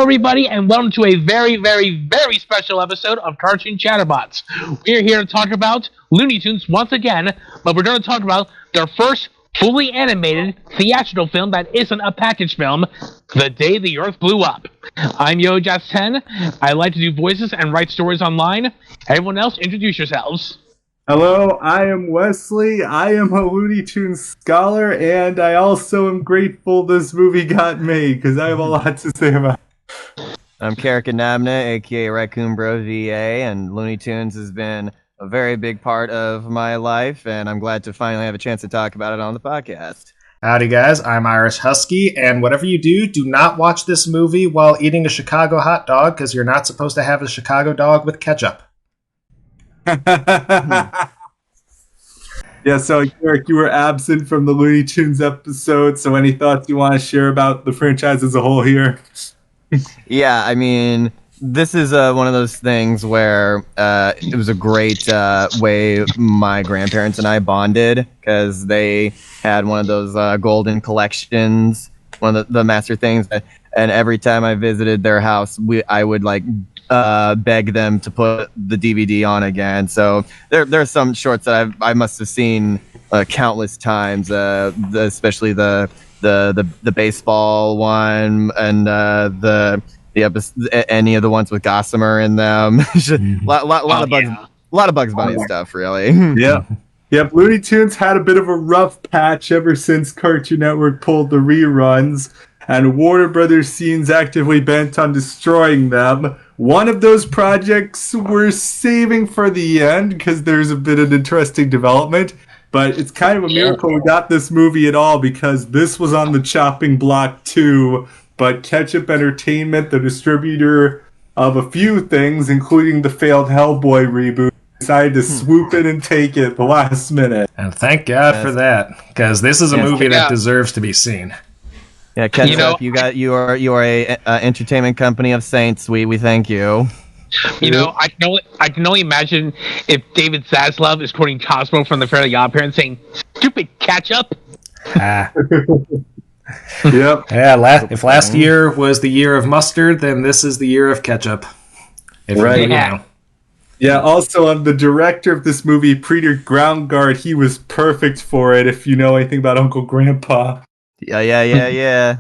everybody, and welcome to a very, very, very special episode of Cartoon Chatterbox. We're here to talk about Looney Tunes once again, but we're going to talk about their first fully animated theatrical film that isn't a package film, The Day the Earth Blew Up. I'm Yo-Jazz10. I like to do voices and write stories online. Everyone else, introduce yourselves. Hello, I am Wesley. I am a Looney Tunes scholar, and I also am grateful this movie got made, because I have a lot to say about it. I'm Karakanamna, aka Raccoon Bro VA, and Looney Tunes has been a very big part of my life, and I'm glad to finally have a chance to talk about it on the podcast. Howdy guys, I'm Irish Husky, and whatever you do, do not watch this movie while eating a Chicago hot dog, because you're not supposed to have a Chicago dog with ketchup. Yeah, so Eric, you were absent from the Looney Tunes episode, so any thoughts you want to share about the franchise as a whole here? Yeah, I mean, this is one of those things where it was a great way my grandparents and I bonded, because they had one of those golden collections, one of the master things, and every time I visited their house, I would beg them to put the DVD on again. So there are some shorts that I must have seen countless times, especially the baseball one and the any of the ones with Gossamer in them. lot of Bugs Bunny stuff, really. Yeah. Yep, Looney Tunes had a bit of a rough patch ever since Cartoon Network pulled the reruns, and Warner Brothers seems actively bent on destroying them. One of those projects we're saving for the end, because there's a bit of interesting development, but it's kind of a miracle we got this movie at all, because this was on the chopping block too, but Ketchup Entertainment, the distributor of a few things, including the failed Hellboy reboot, decided to swoop in and take it at the last minute. And thank God for that, because this is a movie that deserves to be seen. Yeah, Ketchup, you are a entertainment company of saints. We thank you. You know, I can only imagine if David Zaslav is quoting Cosmo from the Fairly Odd Parents saying, "Stupid ketchup." Yep. Yeah. If last year was the year of mustard, then this is the year of ketchup. Right. Yeah. Yeah, also, the director of this movie, Peter Groundguard, he was perfect for it, if you know anything about Uncle Grandpa. Yeah.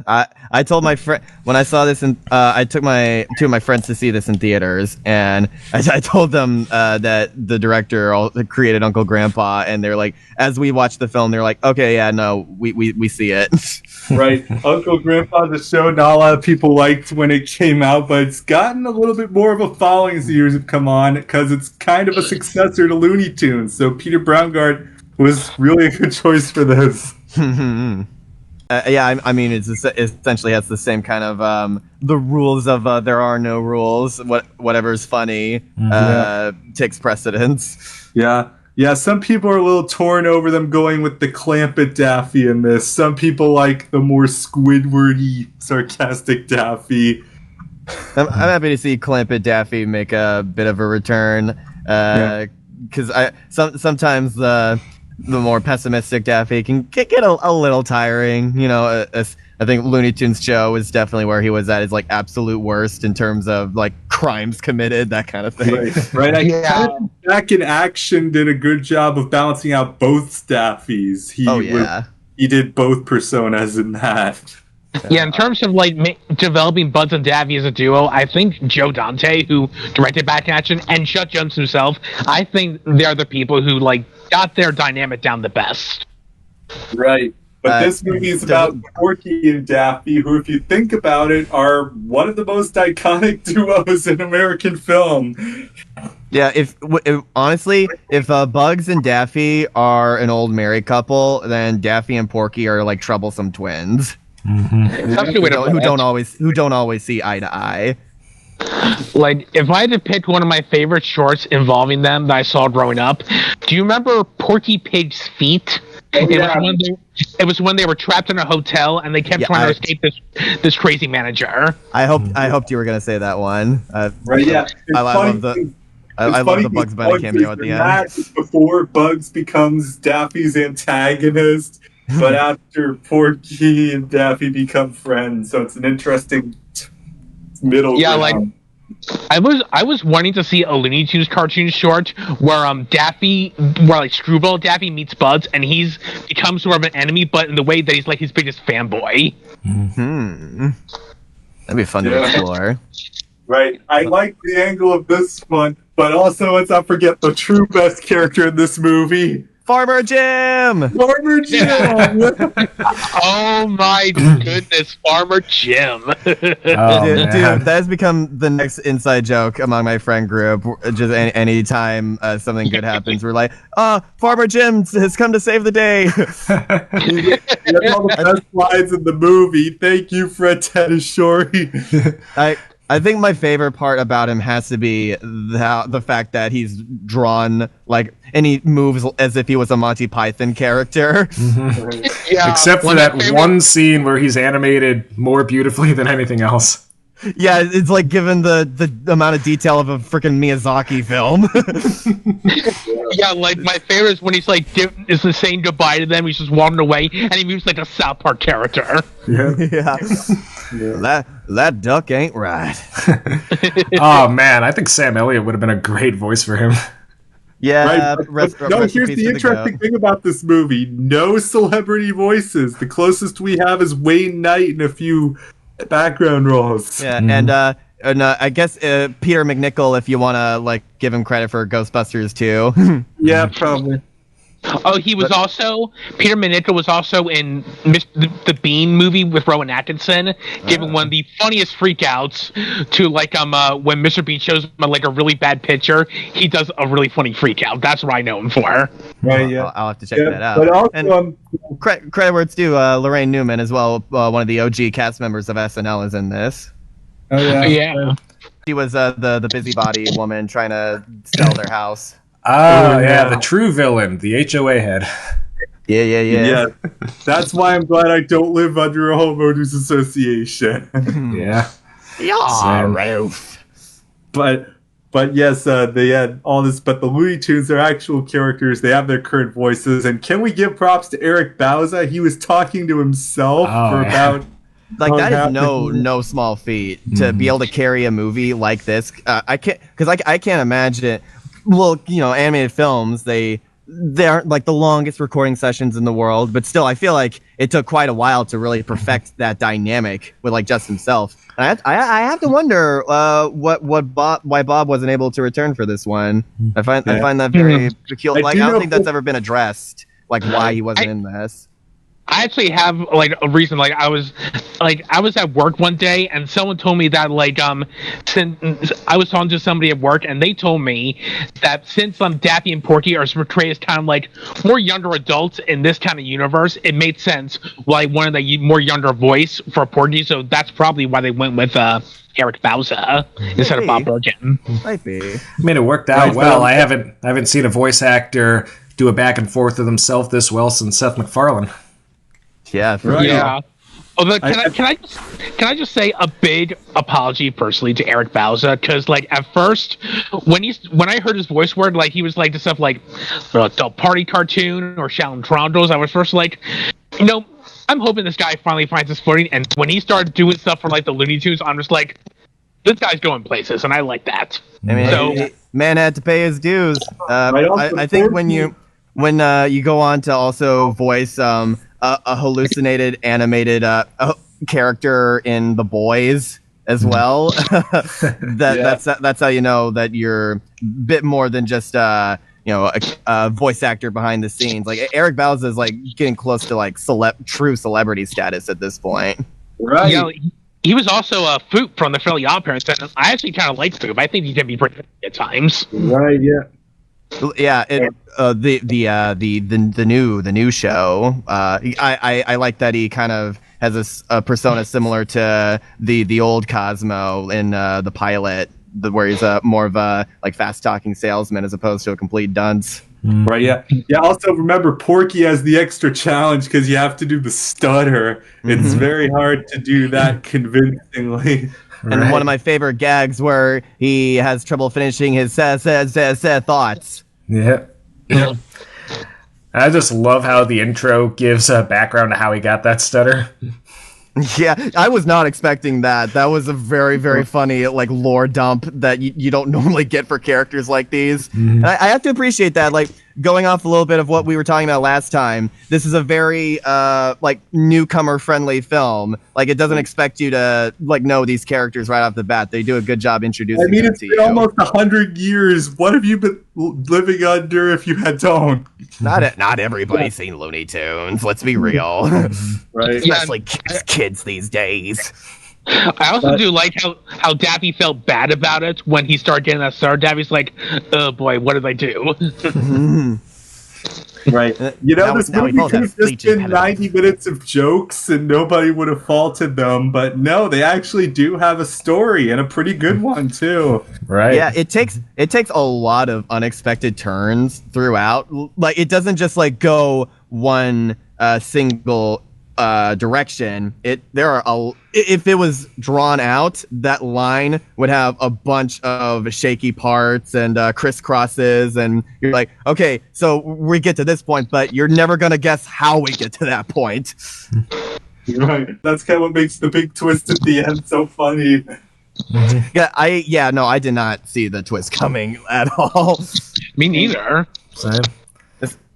I told my friend when I saw this, I took two of my friends to see this in theaters, and I told them that the director created Uncle Grandpa, and they're like, as we watched the film, they're like, okay, yeah, no, we see it. Right, Uncle Grandpa, the show not a lot of people liked when it came out, but it's gotten a little bit more of a following as the years have come on, because it's kind of a successor to Looney Tunes. So Peter Groundguard was really a good choice for this. I mean, it essentially has the same kind of the rules of there are no rules. Whatever's funny takes precedence. Yeah. Some people are a little torn over them going with the Clampett Daffy in this. Some people like the more Squidward-y, sarcastic Daffy. I'm happy to see Clampett Daffy make a bit of a return, because sometimes the more pessimistic Daffy can get a little tiring. You know, I think Looney Tunes show is definitely where he was at his absolute worst in terms of crimes committed, that kind of thing. Right. Back in Action did a good job of balancing out both Daffys. He did both personas in that. Yeah, in terms of developing Buzz and Daffy as a duo, I think Joe Dante, who directed Back in Action, and Chuck Jones himself, I think they're the people who got their dynamic down the best. Right. But this movie is about Porky and Daffy, who, if you think about it, are one of the most iconic duos in American film. Yeah, honestly, if Bugs and Daffy are an old married couple, then Daffy and Porky are troublesome twins. Mm-hmm. Who don't always see eye to eye. If I had to pick one of my favorite shorts involving them that I saw growing up, do you remember Porky Pig's Feet? It was when they were trapped in a hotel and they kept trying to escape this crazy manager. I hoped you were gonna say that one. Right? Yeah. I love the Bugs Bunny cameo at the end. Before Bugs becomes Daffy's antagonist, but after Porky and Daffy become friends, so it's an interesting middle Yeah, ground. I was wanting to see a Looney Tunes cartoon short where Screwball Daffy meets Bugs and he's becomes sort of an enemy, but in the way that he's like his biggest fanboy. That'd be fun to explore. Right. I like the angle of this one, but also let's not forget the true best character in this movie. Farmer Jim! Farmer Jim! Oh my goodness, Farmer Jim. Oh, Dude, man. that has become the next inside joke among my friend group. Just any time something good happens, we're like, Farmer Jim has come to save the day. That's all the best lines in the movie. Thank you, Fred Tatasciore. I think my favorite part about him has to be the fact that he's drawn and he moves as if he was a Monty Python character. Yeah, Except for that one scene where he's animated more beautifully than anything else. Yeah, it's like given the amount of detail of a freaking Miyazaki film. Yeah, like my favorite is when he's like is saying goodbye to them. He's just walking away, and he moves like a South Park character. Yeah. That duck ain't right. Oh, man. I think Sam Elliott would have been a great voice for him. Yeah. Right. Here's the interesting thing about this movie. No celebrity voices. The closest we have is Wayne Knight and a few background roles. Yeah, and I guess Peter McNichol, if you want to give him credit for Ghostbusters too. Yeah, probably. Oh, Peter McNichol was also in the Bean movie with Rowan Atkinson, giving one of the funniest freakouts to when Mr. Bean shows him a really bad picture, he does a really funny freakout. That's what I know him for. Right, yeah. I'll have to check that out. But also, and credit where it's due, Lorraine Newman as well, one of the OG cast members of SNL is in this. oh yeah. Yeah. She was the busybody woman trying to sell their house. Oh, yeah, the true villain, the HOA head. Yeah. That's why I'm glad I don't live under a homeowners association. Yeah. Ralph. But yes, they had all this. But the Looney Tunes are actual characters. They have their current voices. And can we give props to Eric Bauza? He was talking to himself for about. That is no small feat to be able to carry a movie like this. I can't imagine. Well, animated films, they aren't the longest recording sessions in the world, but still, I feel like it took quite a while to really perfect that dynamic with just himself. And I have to wonder why Bob wasn't able to return for this one. I find that very peculiar. I don't think that's ever been addressed. Why he wasn't in this. I actually have a reason. I was at work one day and someone told me that since I was talking to somebody at work and they told me that since Daffy and Porky are portrayed as kind of more younger adults in this kind of universe, it made sense why one of the more younger voice for Porky. So that's probably why they went with Eric Bauza instead of Bob Bergen. Might be. I mean, it worked out well. I haven't seen a voice actor do a back and forth with himself this well since Seth MacFarlane. Yeah, yeah. Although, can I just say a big apology personally to Eric Bauza, because at first when I heard his voice word, he was the stuff the party cartoon or Shaolin Chronicles, I was first I'm hoping this guy finally finds his footing, and when he started doing stuff for the Looney Tunes, I'm just this guy's going places, and I like that. I mean, man had to pay his dues. I think when you go on to also voice a hallucinated animated character in The Boys as well, that's how you know that you're a bit more than just a voice actor behind the scenes. Eric Bauza is getting close to true celebrity status at this point. Right. He was also a Foop from the Fairly Odd Parents, and I actually kind of like Foop. I think he can be pretty good at times. Right. Yeah. Yeah, the new show. I like that he kind of has a persona similar to the old Cosmo in the pilot, where he's more of a fast talking salesman as opposed to a complete dunce. Right. Yeah. Yeah. Also, remember Porky has the extra challenge because you have to do the stutter. It's very hard to do that convincingly. And one of my favorite gags where he has trouble finishing his thoughts. Yeah. I just love how the intro gives a background to how he got that stutter. Yeah, I was not expecting that. That was a very, very funny like lore dump that you don't normally get for characters like these. And I have to appreciate that. Like going off a little bit of what we were talking about last time, this is a very like newcomer friendly film. Like it doesn't expect you to like know these characters right off the bat. They do a good job introducing them it's to been you. almost 100 years. What have you been living under if you don't? Not everybody's seen Looney Tunes. Let's be real. Right. Especially kids these days. I also do like how Daffy felt bad about it when he started getting that star. Daffy's like, oh boy, what did I do? Right. This movie could have just been 90 minutes of jokes and nobody would have faulted them, but no, they actually do have a story and a pretty good one too. Right. Yeah, it takes a lot of unexpected turns throughout. Like it doesn't just like go one single direction. If it was drawn out, that line would have a bunch of shaky parts and crisscrosses, and you're like, okay, so we get to this point, but you're never gonna guess how we get to that point. Right. That's kind of what makes the big twist at the end so funny. I did not see the twist coming at all. Me neither. Same.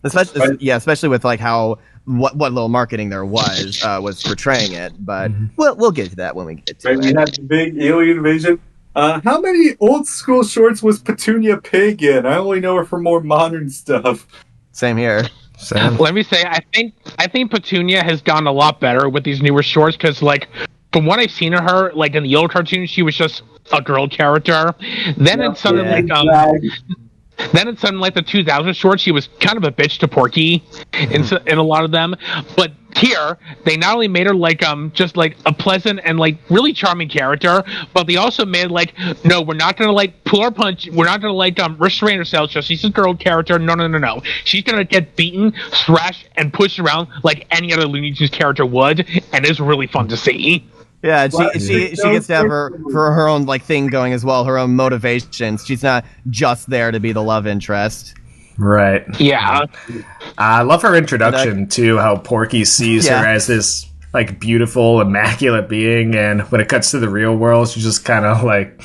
Especially with like how what little marketing there was portraying it, but we'll get to that when we get to it. We had the big alien invasion. How many old school shorts was Petunia Pig in? I only know her for more modern stuff. Same here. Same. Let me say, I think Petunia has gotten a lot better with these newer shorts because, like, from what I've seen of her, like in the old cartoons, she was just a girl character. Then in something like the 2000 shorts, she was kind of a bitch to Porky in a lot of them. But here, they not only made her like just like a pleasant and like really charming character, but they also made like, no, we're not gonna like pull our punch, we're not gonna like restrain ourselves. Just she's a girl character. No. She's gonna get beaten, thrashed, and pushed around like any other Looney Tunes character would, and it's really fun to see. Yeah, she gets to have her own like thing going as well, her own motivations. She's not just there to be the love interest. Right. Yeah. I love her introduction too, how Porky sees her as this like beautiful, immaculate being, and when it cuts to the real world, she's just kind of like,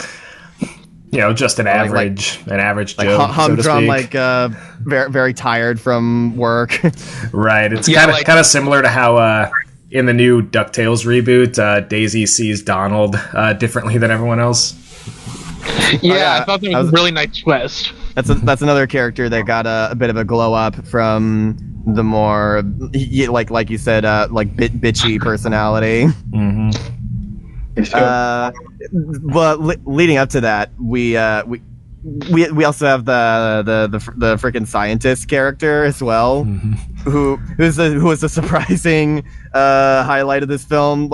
just an average Joe, humdrum, so to like very very tired from work. Right. It's kind of similar to how in the new DuckTales reboot, Daisy sees Donald differently than everyone else. Yeah, I thought that was a really nice twist. That's another character that got a bit of a glow up from the more like you said like bitchy personality. But leading up to that, we also have the freaking scientist character as well, who was a surprising highlight of this film.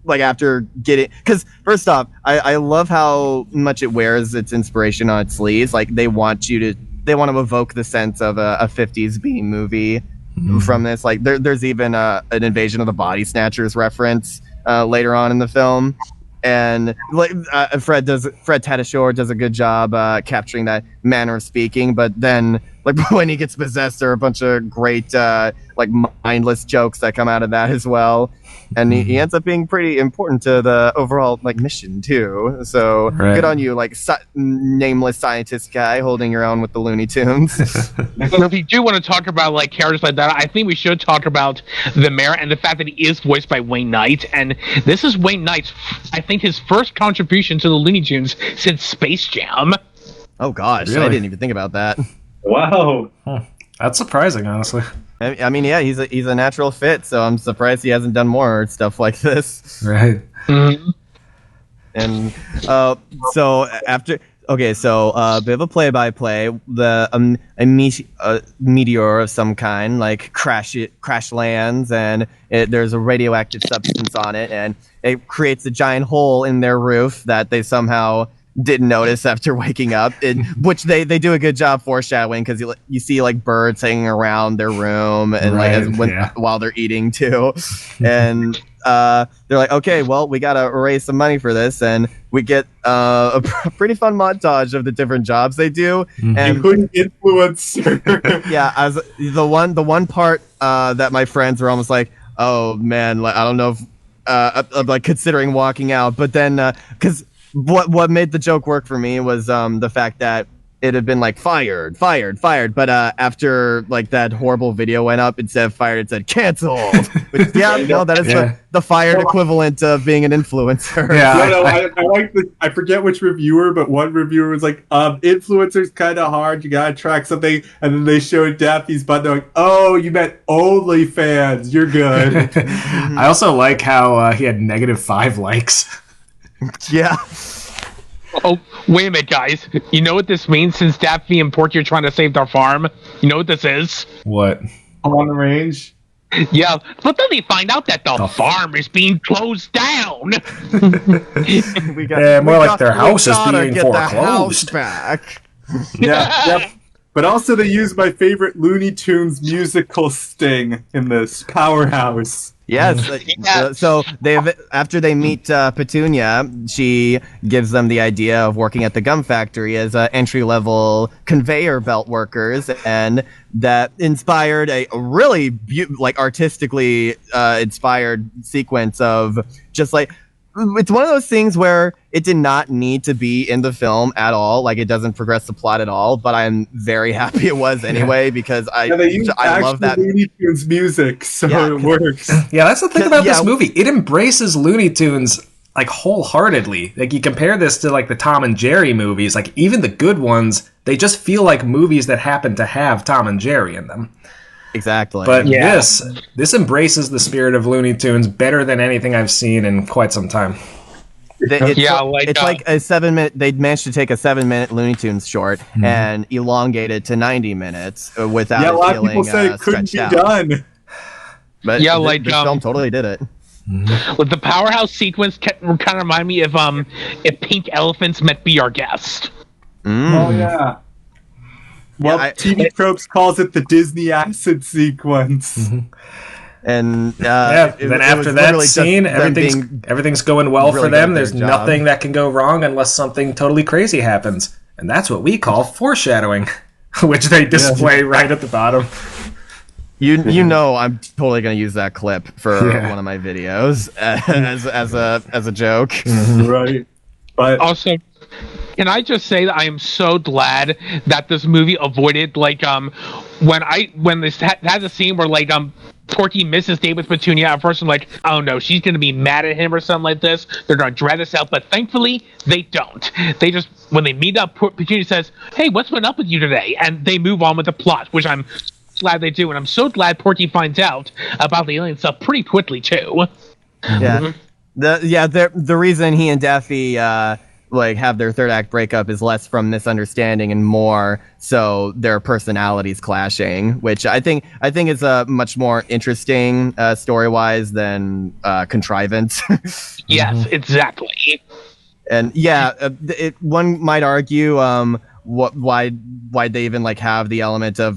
Like after getting, because first off, I love how much it wears its inspiration on its sleeves. Like they want to evoke the sense of a 50s B movie from this. Like there's even an Invasion of the Body Snatchers reference later on in the film. And like Fred Tatasciore does a good job capturing that manner of speaking, but then like when he gets possessed, there are a bunch of great like mindless jokes that come out of that as well, and he ends up being pretty important to the overall like mission too. So good on you, like nameless scientist guy holding your own with the Looney Tunes. If you do want to talk about like characters like that, I think we should talk about the mayor and the fact that he is voiced by Wayne Knight, and this is Wayne Knight's, I think, his first contribution to the Looney Tunes since Space Jam. Oh gosh, really? I didn't even think about that. Wow, that's surprising, honestly. I mean, yeah, he's a natural fit, so I'm surprised he hasn't done more stuff like this. Right. And so after. Okay, so a bit of a play-by-play. A meteor of some kind, like crash lands, and there's a radioactive substance on it, and it creates a giant hole in their roof that they somehow didn't notice after waking up. Which they do a good job foreshadowing, because you see like birds hanging around their room and while they're eating too, and. They're like, okay, well, we gotta raise some money for this, and we get a pretty fun montage of the different jobs they do, and including influencer. Yeah, as the one part that my friends were almost like, oh man, like I don't know if like considering walking out, but then because what made the joke work for me was the fact that it had been like fired, but after like that horrible video went up, instead of fired, it said canceled. Which, that is the fired equivalent of being an influencer. I like I forget which reviewer, but one reviewer was like, influencers kind of hard, you gotta track something, and then they showed Daffy's butt, they're like, oh, you meant OnlyFans, you're good. I also like how he had -5 likes. Yeah. Oh, wait a minute, guys. You know what this means? Since Daffy and Porky are trying to save their farm, you know what this is? What? On the range? Yeah, but then they find out that the farm is being closed down. More like their house is being foreclosed. Back. Yeah. But also they use my favorite Looney Tunes musical sting in this, Powerhouse. Yes. So after they meet Petunia, she gives them the idea of working at the gum factory as entry-level conveyor belt workers, and that inspired a really artistically inspired sequence of just like. It's one of those things where it did not need to be in the film at all. Like, it doesn't progress the plot at all, but I'm very happy it was anyway, because I love that Looney Tunes music, so it works. Yeah, that's the thing about this movie. It embraces Looney Tunes like wholeheartedly. Like, you compare this to like the Tom and Jerry movies, like even the good ones, they just feel like movies that happen to have Tom and Jerry in them. Exactly. But this embraces the spirit of Looney Tunes better than anything I've seen in quite some time. It's like a 7-minute. They managed to take a 7-minute Looney Tunes short and elongate it to 90 minutes without. Yeah, a lot of feeling, people said it couldn't be out. done. But the film totally did it. With the Powerhouse sequence, kind of remind me of if Pink Elephants met Be Our Guest. Oh yeah. Well, TV Tropes calls it the Disney acid sequence. And then after that scene, everything's going well really for them. There's nothing that can go wrong unless something totally crazy happens. And that's what we call foreshadowing, which they display right at the bottom. You know I'm totally going to use that clip for one of my videos as a joke. Right. But also, can I just say that I am so glad that this movie avoided when this had the scene where Porky misses date with Petunia. At first I'm like, oh no, she's gonna be mad at him or something like this. They're gonna drag this out, but thankfully they don't. They just, when they meet up, Petunia says, hey, what's been up with you today? And they move on with the plot, which I'm glad they do, and I'm so glad Porky finds out about the alien stuff pretty quickly too. Yeah. The reason he and Daffy have their third act breakup is less from misunderstanding and more so their personalities clashing, which I think is a much more interesting story wise than contrivance. Yes, exactly. And one might argue why they even have the element of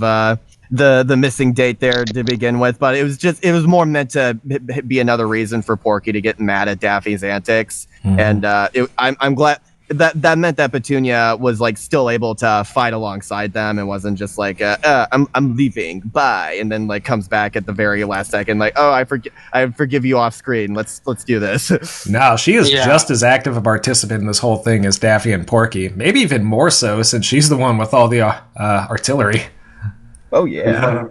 the missing date there to begin with, but it was more meant to be another reason for Porky to get mad at Daffy's antics. And I'm glad that meant that Petunia was still able to fight alongside them and wasn't just I'm leaving, bye, and then comes back at the very last second I forgive you off screen, let's do this. No, she is just as active a participant in this whole thing as Daffy and Porky, maybe even more so since she's the one with all the artillery. Oh yeah.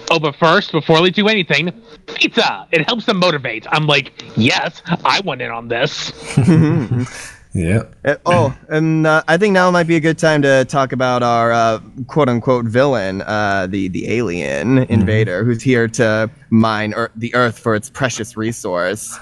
But first, before they do anything, pizza. It helps them motivate. I'm like, yes, I want in on this. Yeah. And I think now might be a good time to talk about our quote-unquote villain, the alien invader, who's here to mine the Earth for its precious resource.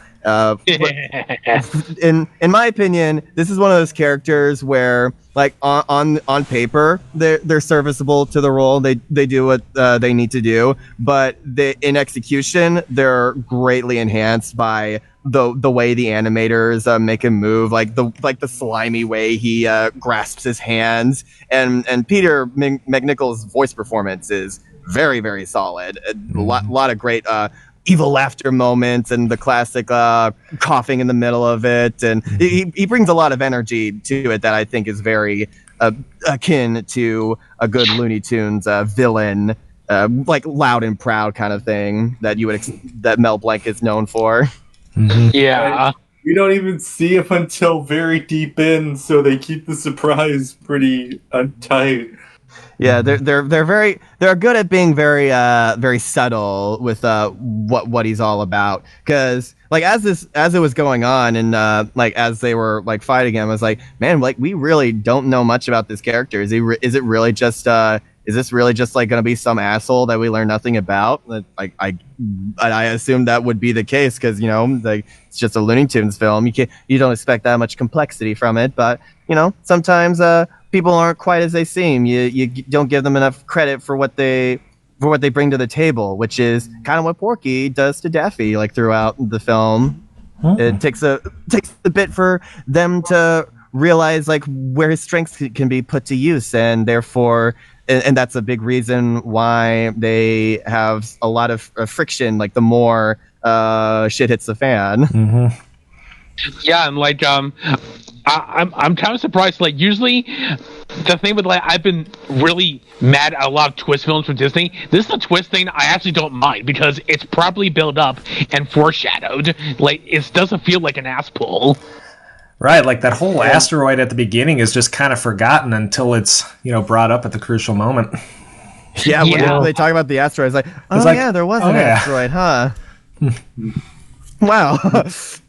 In my opinion, this is one of those characters where, on paper, they're serviceable to the role. They do what they need to do, but in execution, they're greatly enhanced by the way the animators make him move, the slimy way he grasps his hands, and Peter McNichol's voice performance is very, very solid. A lot of great evil laughter moments and the classic coughing in the middle of it, and he brings a lot of energy to it that I think is very akin to a good Looney Tunes villain like loud and proud kind of thing that you would that Mel Blanc is known for. Yeah. We don't even see him until very deep in, so they keep the surprise pretty tight. Yeah, they're good at being very subtle with what he's all about. Because like as it was going on and like as they were like fighting him, I was like, man, like we really don't know much about this character. Is it really just is this really just like gonna be some asshole that we learn nothing about? Like I assume that would be the case because like it's just a Looney Tunes film. You don't expect that much complexity from it, but sometimes people aren't quite as they seem. You don't give them enough credit for what they bring to the table, which is kind of what Porky does to Daffy like throughout the film. It takes a bit for them to realize like where his strengths can be put to use, and therefore and that's a big reason why they have a lot of friction like the more shit hits the fan. Yeah, and like I'm kind of surprised. Like usually, the thing with like I've been really mad at a lot of twist films from Disney. This is a twist thing I actually don't mind because it's properly built up and foreshadowed. Like it doesn't feel like an ass pull. Right, like that whole asteroid at the beginning is just kind of forgotten until it's brought up at the crucial moment. Yeah, when they talk about the asteroid, it's like, yeah, there was an asteroid, huh? Wow,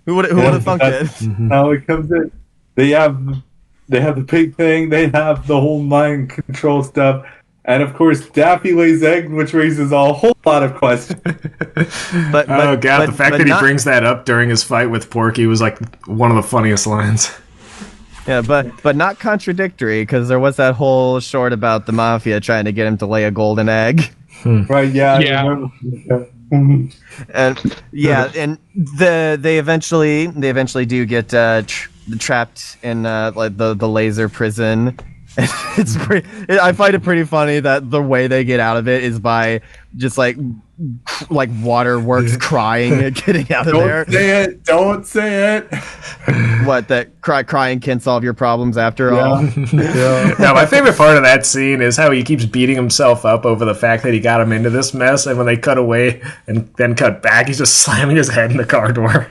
who would have thunk it? How it comes in. They have the big thing. They have the whole mind control stuff, and of course Daffy lays eggs, which raises a whole lot of questions. But the fact that he brings that up during his fight with Porky was like one of the funniest lines. Yeah, but not contradictory because there was that whole short about the mafia trying to get him to lay a golden egg. Right? Yeah. Yeah. And and they eventually do get trapped in like the laser prison. I find it pretty funny that the way they get out of it is by just like Waterworks crying and getting out of there. Don't say it. What, that crying can't solve your problems after all? Yeah. Now, my favorite part of that scene is how he keeps beating himself up over the fact that he got him into this mess, and when they cut away and then cut back, he's just slamming his head in the car door.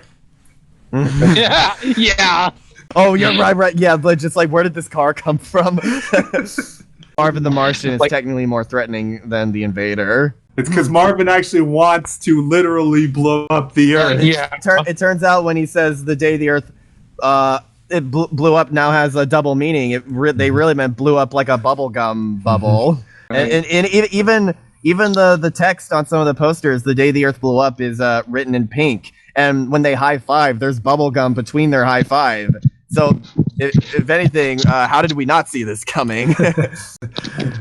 Yeah. Oh, yeah, right. Yeah, but just like, where did this car come from? Marvin the Martian is technically more threatening than the invader. It's because Marvin actually wants to literally blow up the Earth. Yeah. It turns out when he says the day the Earth it blew up now has a double meaning. They really meant blew up like a bubblegum bubble. And even the text on some of the posters, the day the Earth blew up, is written in pink. And when they high five, there's bubblegum between their high five. So, if anything, how did we not see this coming?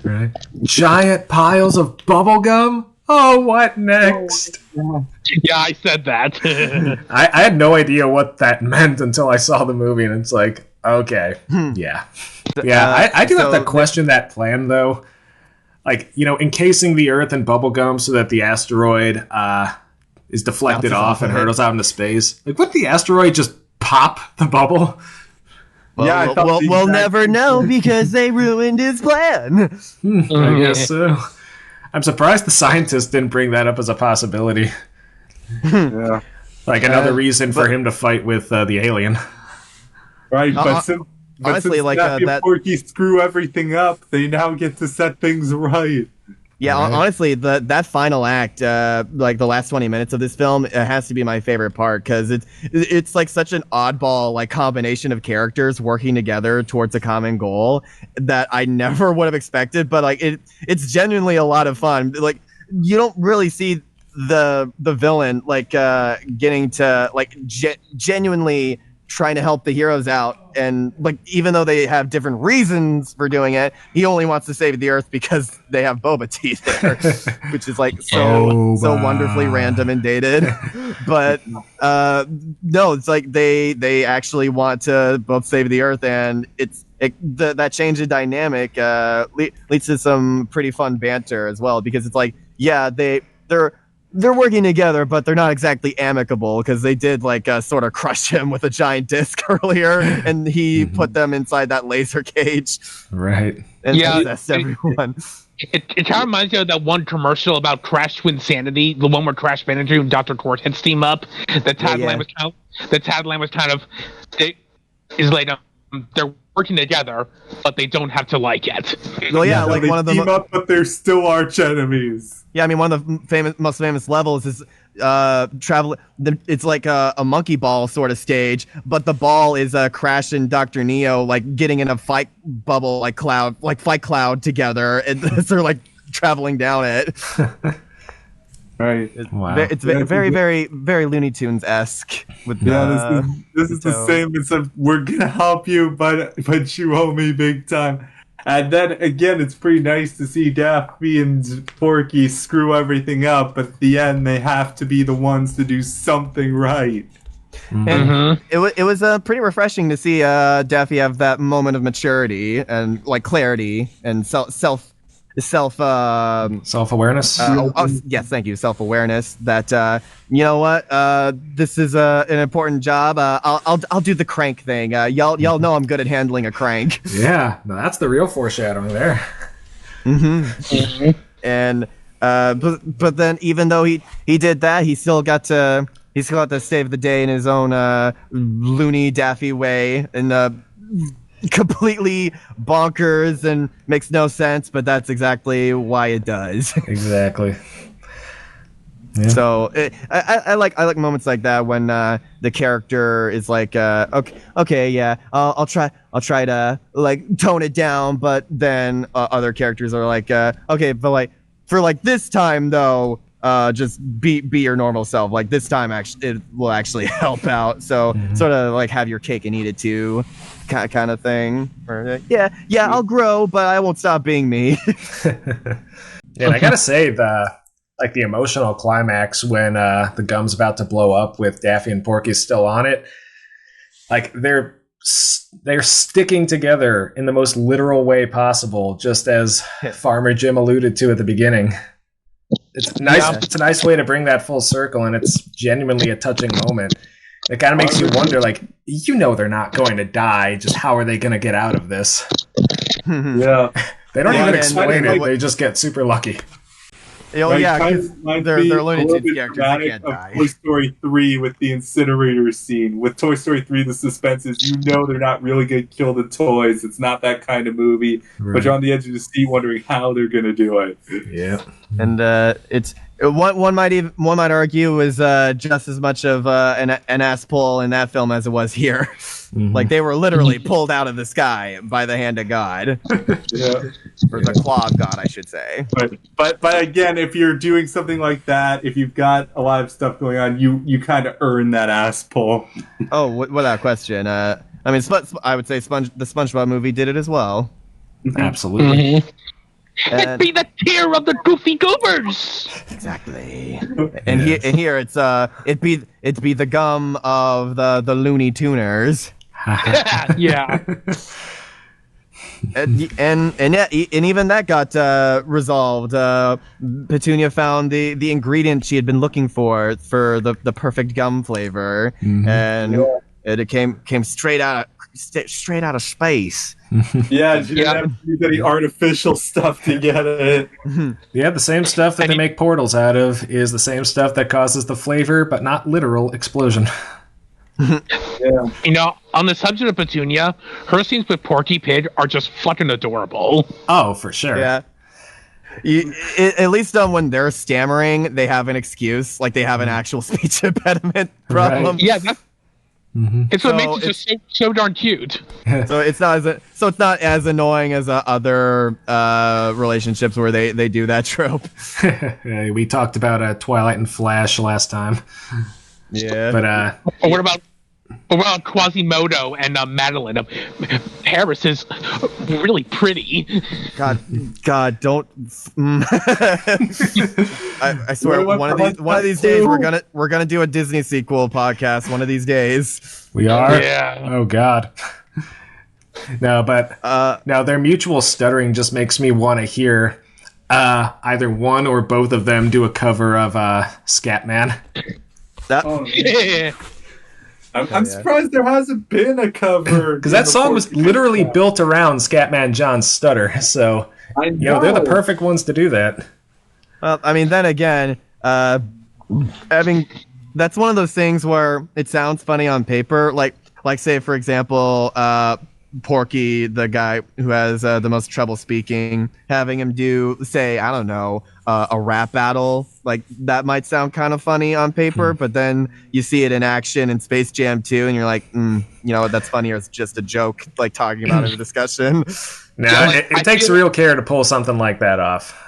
Right. Giant piles of bubblegum? Oh, what next? Yeah, I said that. I had no idea what that meant until I saw the movie, and it's like, okay, yeah. Yeah, I do have to question that plan, though. Like, encasing the Earth in bubblegum so that the asteroid is deflected off and hurtles out into space. Like, would the asteroid just pop the bubble? Well, yeah, we'll never know because they ruined his plan. I guess so. I'm surprised the scientists didn't bring that up as a possibility. Yeah. Like another reason for him to fight with the alien. Right, but since like Daffy and Porky screw everything up, they now get to set things right. Yeah, right. Honestly, that final act, like the last 20 minutes of this film, it has to be my favorite part because it's like such an oddball like combination of characters working together towards a common goal that I never would have expected. But like it's genuinely a lot of fun. Like you don't really see the villain like getting to like genuinely trying to help the heroes out, and like even though they have different reasons for doing it, he only wants to save the Earth because they have Boba Tea there, which is like so wonderfully random and dated. But no, it's like they actually want to both save the Earth, and that change in dynamic leads to some pretty fun banter as well, because it's like, yeah, they're they're working together, but they're not exactly amicable because they did like sort of crush him with a giant disc earlier, and he put them inside that laser cage. Right. And possessed everyone. It kind of reminds me of that one commercial about Crash to Insanity, the one where Crash Bandicoot and Dr. Cortex team up. The tagline was kind of, they're working together, but they don't have to like it. Well, yeah, like they one of the team up, but they're still arch enemies. Yeah, I mean, one of the most famous levels is travel. It's like a monkey ball sort of stage, but the ball is Crash and Dr. Neo like getting in a fight bubble, like fight cloud together, and they're like traveling down it. Right. Wow. It's very, very, very Looney Tunes esque. With this is the same. It's we're gonna help you, but you owe me big time. And then again, it's pretty nice to see Daffy and Porky screw everything up, but at the end they have to be the ones to do something right. And it was pretty refreshing to see Daffy have that moment of maturity and like clarity and self-awareness. Yes, thank you, self-awareness. That you know what, this is an important job. I'll do the crank thing. Y'all know I'm good at handling a crank. Yeah, no, that's the real foreshadowing there. And but then even though he did that, he still got to save the day in his own loony Daffy way, and completely bonkers and makes no sense, but that's exactly why it does. Exactly. Yeah. So I like moments like that when the character is like, okay, yeah, I'll try to like tone it down, but then other characters are like, okay, but like for like this time though, just be your normal self. Like this time, actually, it will actually help out. So sort of like have your cake and eat it too, kind of thing. Or, yeah, I'll grow, but I won't stop being me. Yeah, and I gotta say the emotional climax when the gum's about to blow up with Daffy and Porky still on it, like they're sticking together in the most literal way possible, just as Farmer Jim alluded to at the beginning. It's nice. Yeah. It's a nice way to bring that full circle, and it's genuinely a touching moment. It kind of makes you wonder, like, they're not going to die. Just how are they going to get out of this? Yeah, they don't even explain it. They just get super lucky. Oh yeah, they're Looney Tunes characters. They can't die. Toy Story 3 with the incinerator scene. With Toy Story 3, the suspense is they're not really going to kill the toys. It's not that kind of movie. Right. But you're on the edge of the seat wondering how they're going to do it. Yeah. And it's one might argue was just as much of an ass pull in that film as it was here. Like they were literally pulled out of the sky by the hand of God. Yeah. Or the claw of God, I should say. But again, if you're doing something like that, if you've got a lot of stuff going on, you kind of earn that ass pull. Oh, without question. I mean, I would say the SpongeBob movie did it as well. Absolutely. It'd be the tear of the Goofy Goobers. Exactly. And here it's it'd be the gum of the Looney Tuners. Yeah. And even that got resolved. Petunia found the ingredient she had been looking for the perfect gum flavor, and it came straight out of space. Yeah, she didn't have to use any artificial stuff to get it. Yeah, the same stuff that they make portals out of is the same stuff that causes the flavor, but not literal explosion. Yeah. On the subject of Petunia, her scenes with Porky Pig are just fucking adorable. Oh, for sure. Yeah. At least when they're stammering, they have an excuse, like they have an actual speech impediment problem. Right. Yeah, it's what makes it just so darn cute. So it's not as annoying as other relationships where they do that trope. We talked about Twilight and Flash last time. Yeah, but what about Quasimodo and Madeline? Paris is really pretty. God, don't. I swear, one of these days we're gonna do a Disney sequel podcast. One of these days, we are. Yeah. Oh God. No, but now their mutual stuttering just makes me want to hear. either one or both of them do a cover of Scatman. I'm surprised there hasn't been a cover. Because that song was literally built around Scatman John's stutter. So, they're the perfect ones to do that. Well, I mean, then again, that's one of those things where it sounds funny on paper. Like say, for example, Porky, the guy who has the most trouble speaking, having him do, say, I don't know, a rap battle. Like, that might sound kind of funny on paper, but then you see it in action in Space Jam 2, and you're like, that's funnier. It's just a joke, like talking about it in a discussion. No, it takes real care to pull something like that off.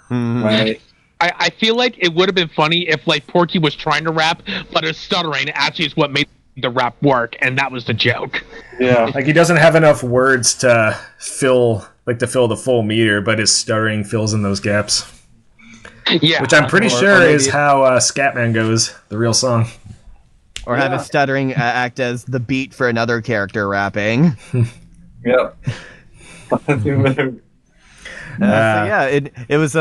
Right. I feel like it would have been funny if like Porky was trying to rap, but his stuttering actually is what made the rap work, and that was the joke. Yeah. Like, he doesn't have enough words to fill the full meter, but his stuttering fills in those gaps. Yeah. Which I'm pretty sure is how Scatman goes, the real song. Or have his stuttering act as the beat for another character rapping. Yep. It was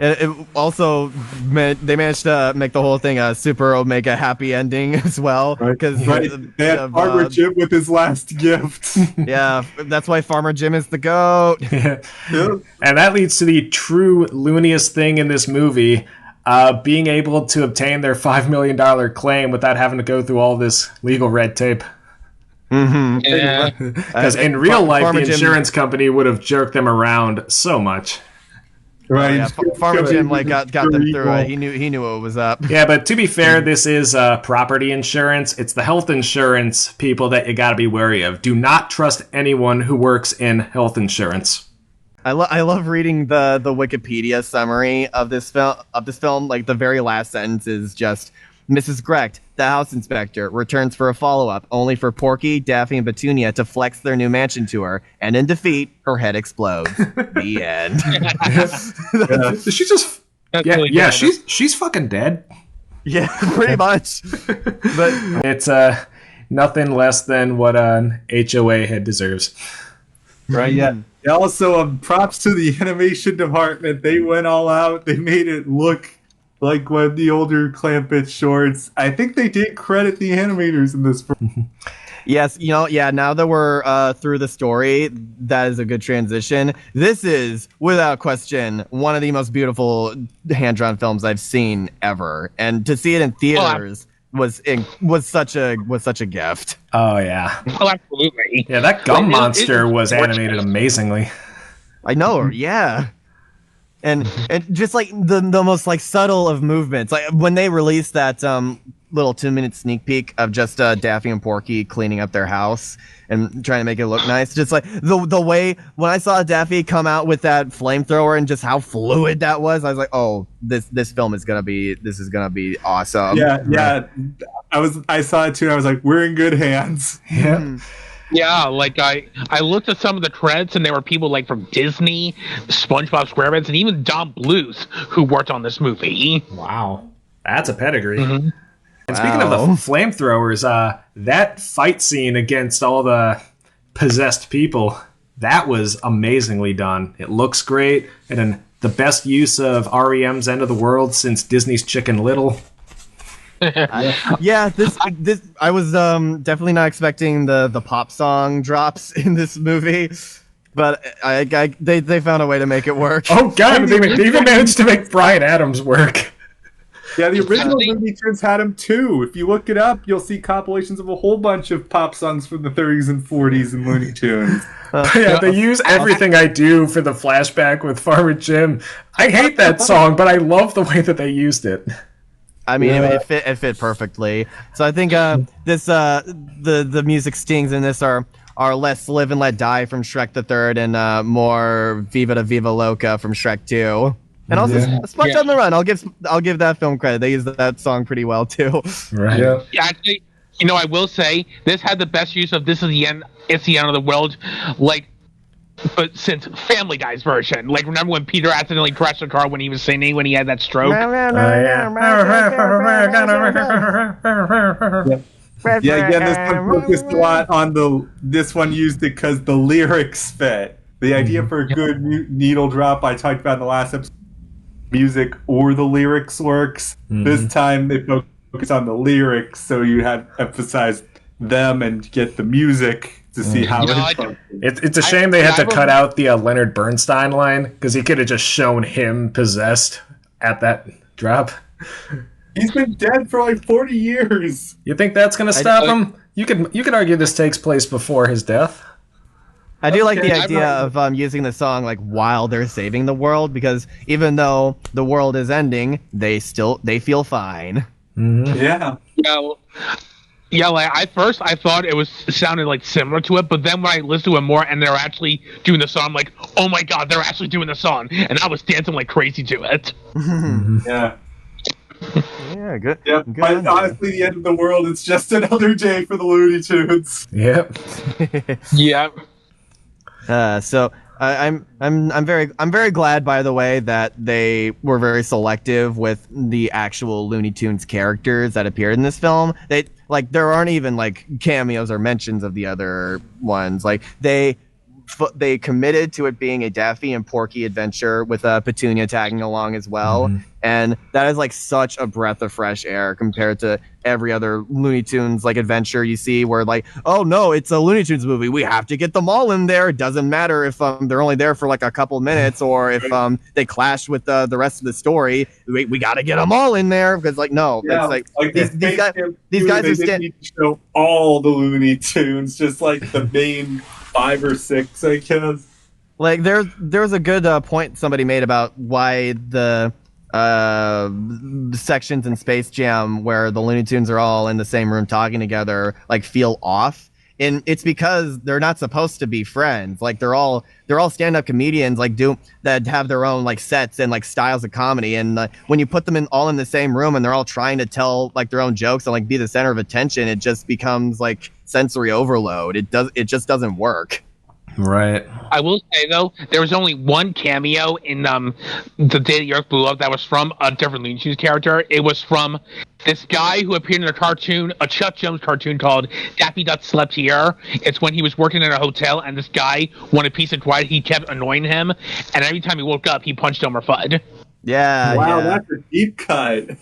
it also they managed to make the whole thing a super Omega happy ending as well, because they had Farmer Jim with his last gift. Yeah, that's why Farmer Jim is the GOAT. Yeah. And that leads to the true looniest thing in this movie, being able to obtain their $5 million claim without having to go through all this legal red tape. Yeah. Because in real life, the insurance company would have jerked them around so much. Right. Farmer Jim got them through it. He knew what was up. Yeah, but to be fair, this is property insurance. It's the health insurance people that you got to be wary of. Do not trust anyone who works in health insurance. I love reading the Wikipedia summary of this film. Like, the very last sentence is just, Mrs. Grecht, the house inspector, returns for a follow-up, only for Porky, Daffy, and Petunia to flex their new mansion to her, and in defeat, her head explodes. The end. She just... Yeah, she's fucking dead. Yeah, pretty much. But it's nothing less than what an HOA head deserves. Right, yeah. Also, props to the animation department. They went all out. They made it look like one of the older Clampett shorts. I think they did credit the animators in this. Yes, now that we're through the story, that is a good transition. This is, without question, one of the most beautiful hand-drawn films I've seen ever. And to see it in theaters was such a gift. Oh, yeah. Oh, absolutely. Yeah, that gum monster was animated amazingly. I know, yeah. And just like the most like subtle of movements, like when they released that little 2-minute sneak peek of just Daffy and Porky cleaning up their house and trying to make it look nice, just like the way when I saw Daffy come out with that flamethrower and just how fluid that was, I was like, oh, this film is gonna be awesome. Yeah. I saw it too. And I was like, we're in good hands. Yeah. Yeah, like I looked at some of the credits, and there were people like from Disney, SpongeBob SquarePants, and even Don Bluth who worked on this movie. Wow, that's a pedigree. Mm-hmm. And speaking of the flamethrowers, that fight scene against all the possessed people, that was amazingly done. It looks great, and the best use of REM's End of the World since Disney's Chicken Little. This I was definitely not expecting the pop song drops in this movie, but they found a way to make it work. Oh god, they even managed to make Bryan Adams work. Yeah, the original Looney Tunes had him too. If you look it up, you'll see compilations of a whole bunch of pop songs from the 30s and 40s in Looney Tunes. They use Everything I Do for the flashback with Farmer Jim. I hate that song, but I love the way that they used it. I mean, it fit perfectly. So I think the music stings in this are less Live and Let Die from Shrek the Third and more Viva la Viva Loca from Shrek 2. And also Sponge on the Run. I'll give that film credit. They used that song pretty well too. Right. Yeah. Actually, I will say this had the best use of "This is the end. It's the end of the world," but since Family Guy's version. Like, remember when Peter accidentally crashed the car when he was singing when he had that stroke? Yeah, again, this one focused a lot on this one used it because the lyrics fit. The idea for a good needle drop I talked about in the last episode music or the lyrics works. This time they focus on the lyrics, so you have emphasized them and get the music to see how it's a shame they had to cut out the Leonard Bernstein line, because he could have just shown him possessed at that drop. He's been dead for like 40 years. You think that's going to stop him? You could argue this takes place before his death. I do like the idea of using the song like while they're saving the world, because even though the world is ending, they feel fine. Yeah. Yeah, like I thought it sounded like similar to it, but then when I listened to it more and they're actually doing the song, I'm like, oh my god, they're actually doing the song, and I was dancing like crazy to it. Yeah. Yeah, good. Yeah, but honestly, the end of the world, it's just another day for the Looney Tunes. Yep. Yeah. So I'm very glad, by the way, that they were very selective with the actual Looney Tunes characters that appeared in this film. There aren't even like cameos or mentions of the other ones. Like they committed to it being a Daffy and Porky adventure with Petunia tagging along as well. And that is like such a breath of fresh air compared to every other Looney Tunes like adventure you see where like, oh no, it's a Looney Tunes movie, we have to get them all in there. It doesn't matter if they're only there for like a couple minutes or if they clash with the rest of the story. We got to get them all in there because like no, it's like these guys are need to show all the Looney Tunes, just like the main 5 or 6, I guess. Like there's a good point somebody made about why the sections in Space Jam where the Looney Tunes are all in the same room talking together like feel off, and it's because they're not supposed to be friends. Like they're all stand-up comedians like that have their own like sets and like styles of comedy, and when you put them all in the same room and they're all trying to tell like their own jokes and like be the center of attention, it just becomes like sensory overload. It just doesn't work. Right. I will say though, there was only one cameo in the Day the Earth Blew Up that was from a different Looney Tunes character. It was from this guy who appeared in a cartoon, a Chuck Jones cartoon called Daffy Duck Slept Here. It's when he was working in a hotel and this guy wanted peace and quiet. He kept annoying him, and every time he woke up, he punched Elmer Fudd. Yeah. Wow, yeah. That's a deep cut.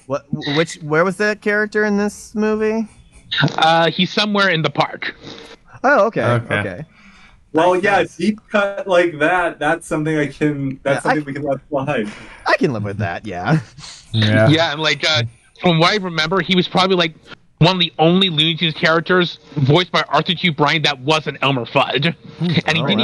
Where was that character in this movie? He's somewhere in the park. Oh, okay. Well, yeah, deep cut like that. That's something we can let slide. I can live with that. Yeah. Yeah, and like from what I remember, he was probably like one of the only Looney Tunes characters voiced by Arthur Q. Bryan that wasn't Elmer Fudd, and he didn't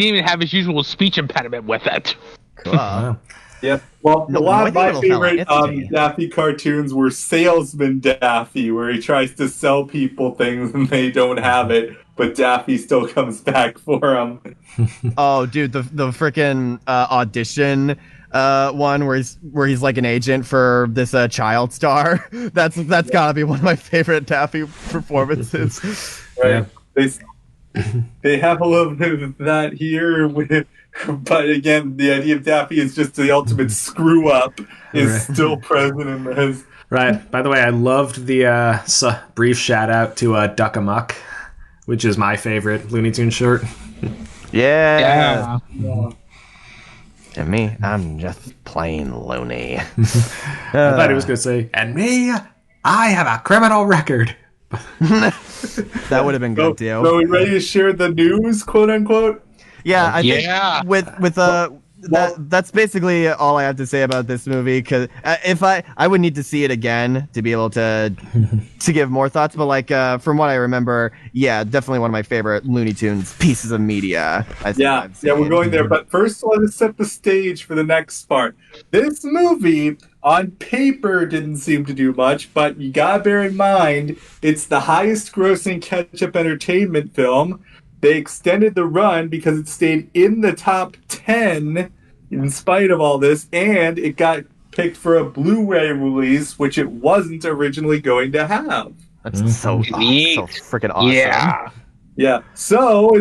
even have his usual speech impediment with it. Cool. Yeah. Well, a lot of my favorite Daffy cartoons were Salesman Daffy, where he tries to sell people things and they don't have it, but Daffy still comes back for them. Oh, dude, the freaking audition one where he's like an agent for this child star. That's gotta be one of my favorite Daffy performances. Right. Yeah. They have a little bit of that here with. But again, the idea of Daffy is just the ultimate screw up is still present in this. Right. By the way, I loved the brief shout out to Duck Amuck, which is my favorite Looney Tunes short. Yeah. And me, I'm just plain loony. I thought he was going to say, and me, I have a criminal record. That would have been good, too. So we ready to share the news, quote unquote? Yeah, I think with that's basically all I have to say about this movie, because if I would need to see it again to be able to give more thoughts, but like from what I remember, yeah, definitely one of my favorite Looney Tunes pieces of media. Yeah, we're going there, but first let us set the stage for the next part. This movie on paper didn't seem to do much, but you gotta bear in mind it's the highest grossing Ketchup Entertainment film. They extended the run because it stayed in the top 10 in spite of all this, and it got picked for a Blu-ray release, which it wasn't originally going to have. That's so freaking awesome. Yeah. So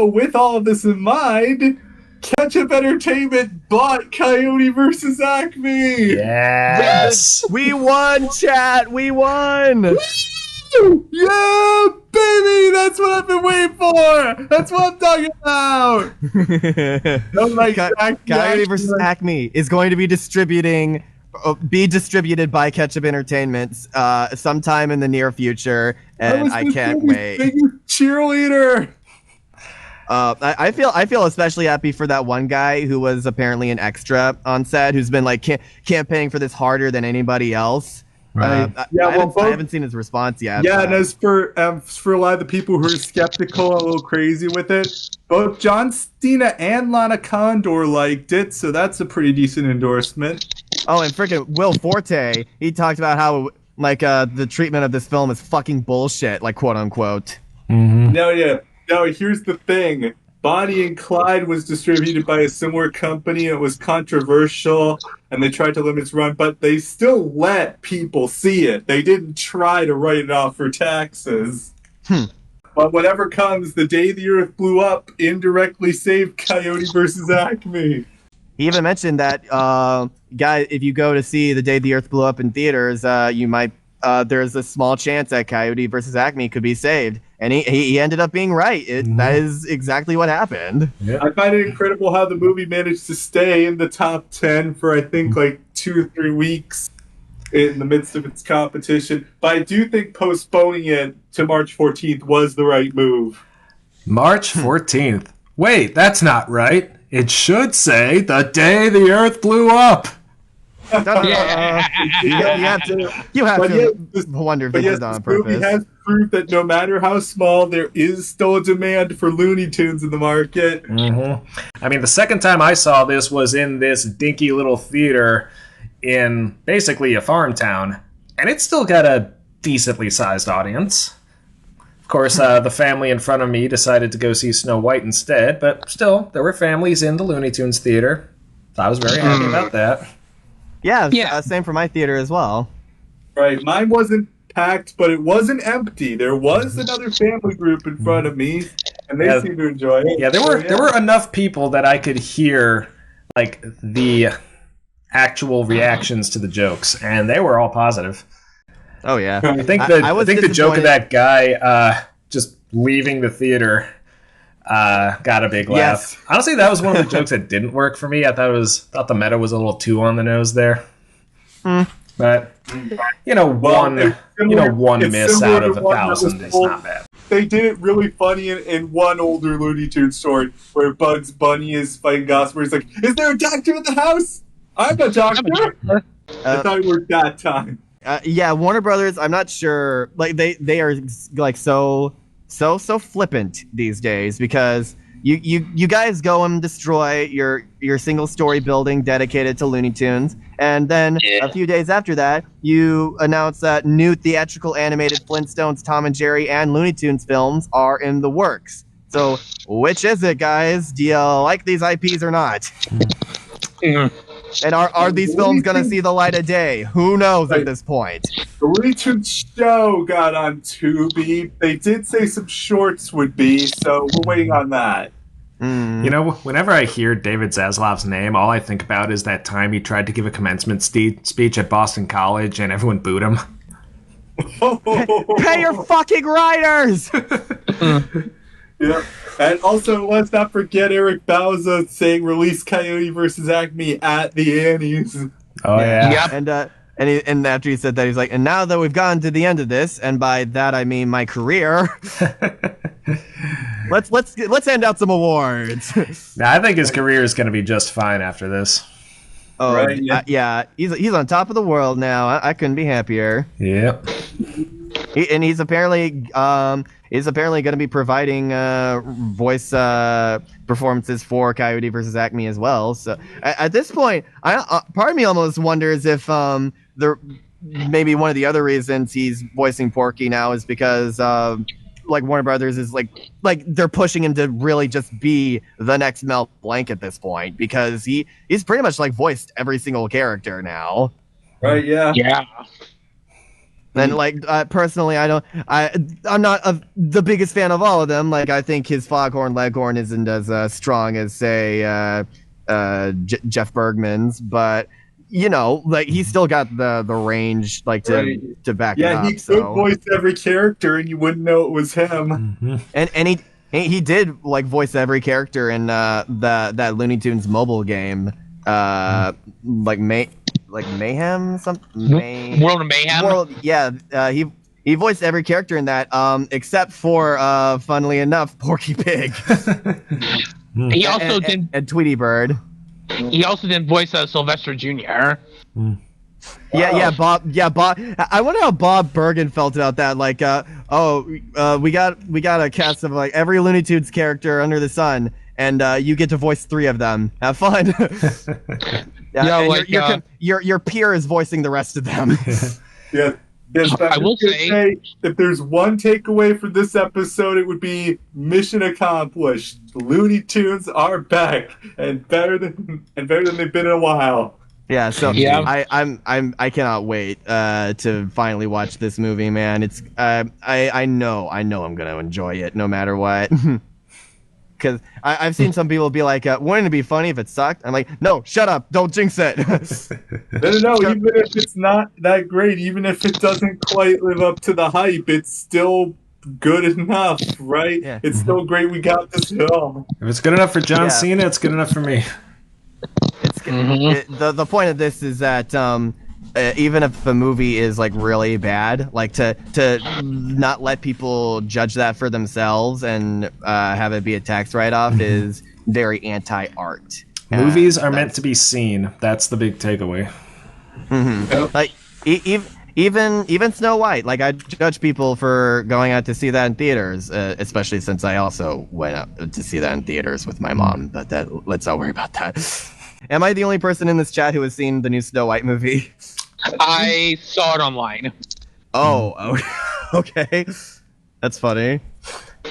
with all of this in mind, Ketchup Entertainment bought Coyote vs. Acme. Yes. We won, chat. We won. Yeah, baby. baby! That's what I've been waiting for! That's what I'm talking about! No, like, Coyote vs. Acme is going to be distributed by Ketchup Entertainment sometime in the near future, and I can't wait. Biggest cheerleader! I feel especially happy for that one guy who was apparently an extra on set, who's been like campaigning for this harder than anybody else. Right. I haven't seen his response yet. Yeah, and as for a lot of the people who are skeptical and a little crazy with it, both John Cena and Lana Condor liked it, so that's a pretty decent endorsement. Oh, and freaking Will Forte, he talked about how like the treatment of this film is fucking bullshit, like quote unquote. Mm-hmm. No, here's the thing. Bonnie and Clyde was distributed by a similar company. It was controversial, and they tried to limit its run, but they still let people see it. They didn't try to write it off for taxes. But whatever comes, The Day the Earth Blew Up indirectly saved Coyote versus Acme. He even mentioned that, guy, if you go to see The Day the Earth Blew Up in theaters, you might there's a small chance that Coyote versus Acme could be saved. And he ended up being right. That is exactly what happened. Yeah. I find it incredible how the movie managed to stay in the top 10 for, I think, like 2 or 3 weeks in the midst of its competition. But I do think postponing it to March 14th was the right move. March 14th. Wait, that's not right. It should say The Day the Earth Blew Up. You have to wonder if this is on purpose. This movie has proved that no matter how small, there is still a demand for Looney Tunes in the market. Mm-hmm. I mean, the second time I saw this was in this dinky little theater in basically a farm town, and it still got a decently sized audience. Of course, the family in front of me decided to go see Snow White instead, but still, there were families in the Looney Tunes theater. So I was very happy about that. Yeah, same for my theater as well. Right, mine wasn't packed, but it wasn't empty. There was another family group in front of me, and they seemed to enjoy it. Yeah, there were enough people that I could hear like the actual reactions to the jokes, and they were all positive. Oh yeah, I think the joke of that guy just leaving the theater got a big laugh. Yes. Honestly, that was one of the jokes that didn't work for me. I thought the meta was a little too on the nose there. But one miss out of 1,000 is not bad. They did it really funny in one older Looney Tunes story where Bugs Bunny is fighting Gossamer. He's like, "Is there a doctor in the house? I'm a doctor." I thought it worked that time. Yeah, Warner Brothers. I'm not sure. Like they are like so flippant these days because you guys go and destroy your single story building dedicated to Looney Tunes, and then a few days after that you announce that new theatrical animated Flintstones, Tom and Jerry, and Looney Tunes films are in the works. So which is it, guys? Do you like these IPs or not? And are these films going to see the light of day? Who knows at this point? The Looney Tunes show got on Tubi. They did say some shorts would be, so we're waiting on that. Whenever I hear David Zaslav's name, all I think about is that time he tried to give a commencement speech at Boston College and everyone booed him. Pay your fucking writers! Yeah, and also let's not forget Eric Bauza saying "Release Coyote versus Acme" at the Annie's. Oh yeah. And after he said that, he's like, "And now that we've gotten to the end of this, and by that I mean my career, let's hand out some awards." Now, I think his career is going to be just fine after this. Oh right, yeah, he's on top of the world now. I couldn't be happier. Yep. He's apparently going to be providing voice performances for Coyote versus Acme as well. So at this point, part of me almost wonders if maybe one of the other reasons he's voicing Porky now is because like Warner Brothers is like they're pushing him to really just be the next Mel Blanc at this point, because he's pretty much like voiced every single character now. Right? Yeah. Yeah. And like personally, I'm not the biggest fan of all of them. Like I think his Foghorn Leghorn isn't as strong as say Jeff Bergman's, but you know, like he still got the range, like to back it up. Yeah, he could voice every character, and you wouldn't know it was him. Mm-hmm. And he did like voice every character in that Looney Tunes mobile game, like Mayhem, something. World of Mayhem. Yeah. He voiced every character in that, except for, funnily enough, Porky Pig. He also did and Tweety Bird. He also did voice Sylvester Jr. Wow. Yeah, Bob. I wonder how Bob Bergen felt about that. Like, we got a cast of like every Looney Tunes character under the sun, and you get to voice 3 of them. Have fun. Your peer is voicing the rest of them. Yeah. Yes, I will say, if there's one takeaway for this episode, it would be mission accomplished. The Looney Tunes are back and better than they've been in a while. Yeah, so yeah. I cannot wait to finally watch this movie, man. It's I know I'm gonna enjoy it no matter what. Because I've seen some people be like, wouldn't it be funny if it sucked? I'm like, no, shut up, don't jinx it. No, even if it's not that great, even if it doesn't quite live up to the hype, it's still good enough, right? Yeah. It's still great we got this film. If it's good enough for John Cena, it's good enough for me. The point of this is that even if the movie is like really bad, like to not let people judge that for themselves and have it be a tax write-off is very anti-art. Movies are meant to be seen. That's the big takeaway. Mm-hmm. Like even Snow White. Like I judge people for going out to see that in theaters, especially since I also went out to see that in theaters with my mom. But let's not worry about that. Am I the only person in this chat who has seen the new Snow White movie? I saw it online. Oh, okay, that's funny.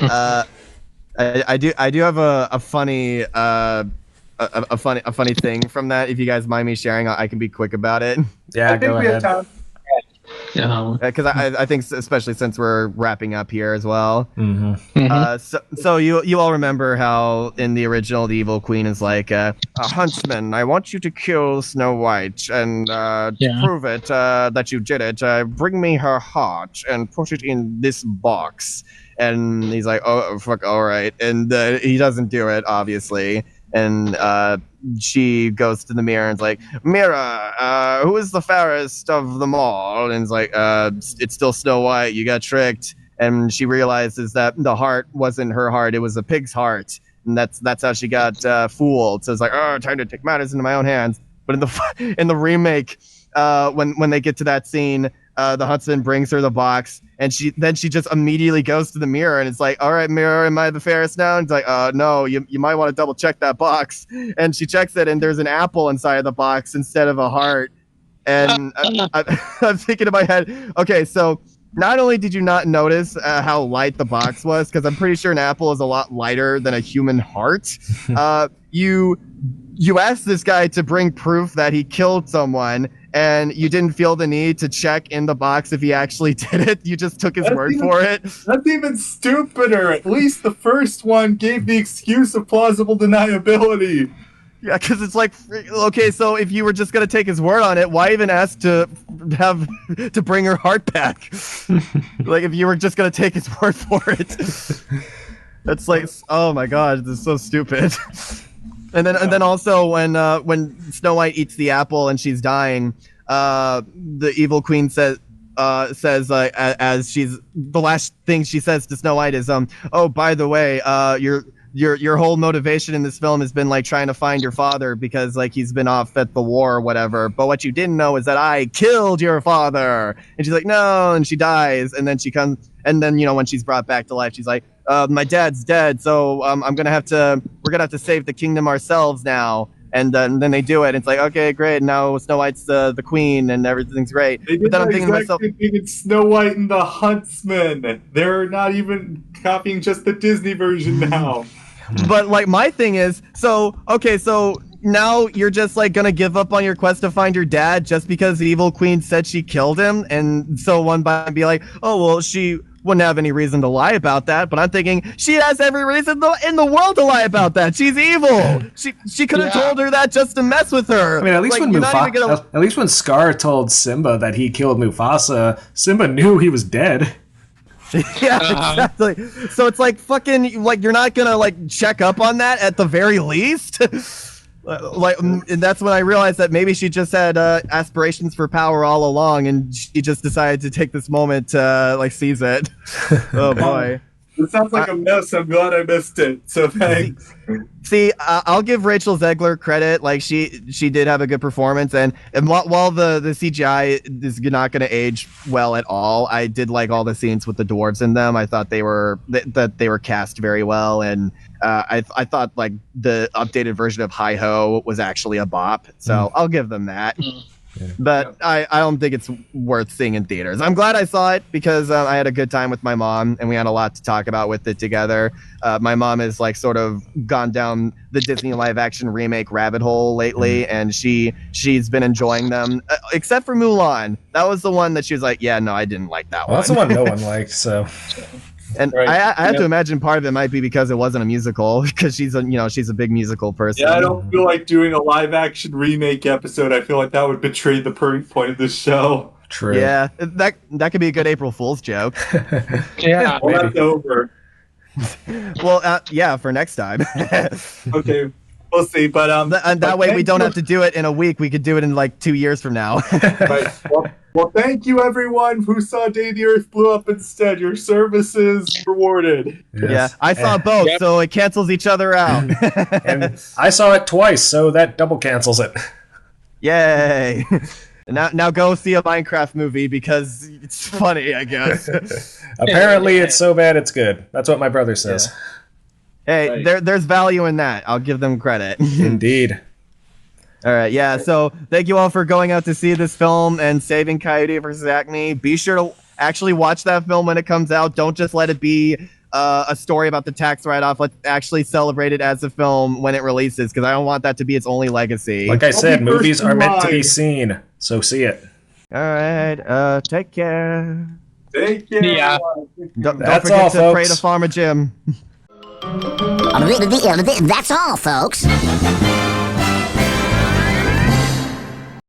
I do have a funny funny thing from that. If you guys mind me sharing, I can be quick about it. Yeah, go ahead. Because I think especially since we're wrapping up here as well. Mm-hmm. So you all remember how in the original the evil queen is like a huntsman. I want you to kill Snow White and prove it that you did it. Bring me her heart and put it in this box. And he's like, oh fuck, all right. And he doesn't do it, obviously. And she goes to the mirror and is like, mirror, who is the fairest of them all? And it's like, it's still Snow White. You got tricked. And she realizes that the heart wasn't her heart. It was a pig's heart. And that's how she got fooled. So it's like, oh, time to take matters into my own hands. But in the remake, when they get to that scene, the huntsman brings her the box, and she just immediately goes to the mirror, and it's like, all right, mirror, am I the fairest now? And it's like, no, you might want to double check that box. And she checks it, and there's an apple inside of the box instead of a heart. And I'm thinking in my head, okay, so not only did you not notice how light the box was, because I'm pretty sure an apple is a lot lighter than a human heart, you asked this guy to bring proof that he killed someone, and you didn't feel the need to check in the box if he actually did it. You just took his word for it. That's even stupider. At least the first one gave the excuse of plausible deniability. Yeah, because it's like, okay, so if you were just going to take his word on it, why even ask to bring her heart back? Like, if you were just going to take his word for it. That's like, oh my god, this is so stupid. And then also when Snow White eats the apple and she's dying, the evil queen says as she's the last thing she says to Snow White is oh, by the way, your whole motivation in this film has been like trying to find your father because like he's been off at the war or whatever, but what you didn't know is that I killed your father. And she's like, no, and she dies, and then she comes, and then when she's brought back to life, she's like, my dad's dead, so we're gonna have to save the kingdom ourselves now. And then they do it. And it's like, okay, great. Now Snow White's the queen, and everything's great. But then I'm thinking to myself, it's Snow White and the Huntsman. They're not even copying just the Disney version now. But like my thing is, so now you're just like gonna give up on your quest to find your dad just because the evil queen said she killed him, and so one by be like, oh well, she wouldn't have any reason to lie about that. But I'm thinking she has every reason in the world to lie about that. She's evil. She could have told her that just to mess with her. I mean, at least at least when Scar told Simba that he killed Mufasa, Simba knew he was dead. Yeah, exactly. So it's like fucking like you're not gonna like check up on that at the very least. Like, and that's when I realized that maybe she just had aspirations for power all along, and she just decided to take this moment to like seize it. Oh boy. It sounds like a mess. I'm glad I missed it. So thanks. See, I'll give Rachel Zegler credit. Like she did have a good performance, and while the CGI is not going to age well at all, I did like all the scenes with the dwarves in them. I thought they were cast very well, and I thought like the updated version of Hi Ho was actually a bop. So I'll give them that. Yeah. But I don't think it's worth seeing in theaters. I'm glad I saw it because I had a good time with my mom and we had a lot to talk about with it together. My mom has like sort of gone down the Disney live action remake rabbit hole lately, and she's been enjoying them, except for Mulan. That was the one that she was like, yeah, no, I didn't like that one. That's the one no one liked. So. And right. I have to imagine part of it might be because it wasn't a musical, because she's a big musical person. Yeah, I don't feel like doing a live action remake episode. I feel like that would betray the point of the show. True. Yeah, that could be a good April Fool's joke. Yeah, well, that's over. Well, yeah, for next time. Okay, we'll see. But and that way we don't have to do it in a week. We could do it in like 2 years from now. Right. Well, thank you, everyone who saw Day the Earth Blew Up instead. Your service is rewarded. Yes. Yeah, I saw both, so it cancels each other out. And I saw it twice, so that double cancels it. Yay! Now go see a Minecraft movie because it's funny, I guess. Apparently, it's so bad it's good. That's what my brother says. Yeah. Hey, right. There's value in that. I'll give them credit. Indeed. All right, yeah, so thank you all for going out to see this film and saving Coyote vs. Acme. Be sure to actually watch that film when it comes out. Don't just let it be a story about the tax write-off. Let's actually celebrate it as a film when it releases, because I don't want that to be its only legacy. Like I said, movies are meant to be seen, so see it. All right, take care. Take care. Yeah. Don't forget to pray to Farmer Jim. That's all, folks.